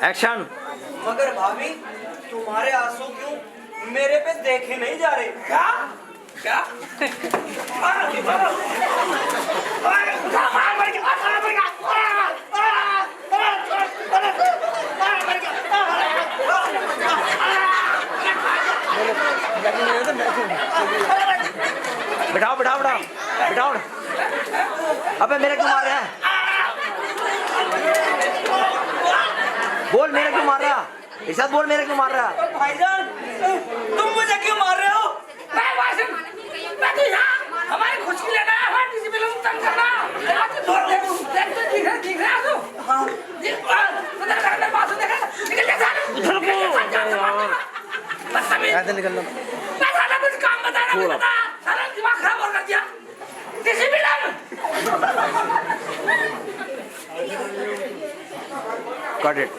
Action. मगर भाभी तुम्हारे आंसू क्यों मेरे पे देखे नहीं जा रहे? क्या क्या बिठाओ बिठाओ बिठाओ बिठाओ। अबे मेरे क्यों मार रहा है? बोल मेरे क्यों मार रहा? इरशाद बोल मेरे क्यों मार रहा? भाईजान तुम मुझे क्यों मार रहे हो? मैं तो यहाँ हमारी खुशी लेना है, हमारी डिसिप्लिन तंग करना। आज तो देख तो ठीक है आंसू। हाँ मतलब करने पास देखा निकल जा साले। कैसे निकलना? मैं साला कुछ काम बताना नहीं बता, साला दिमाग खराब कर दिया। डिसिप्लिन। Cut it.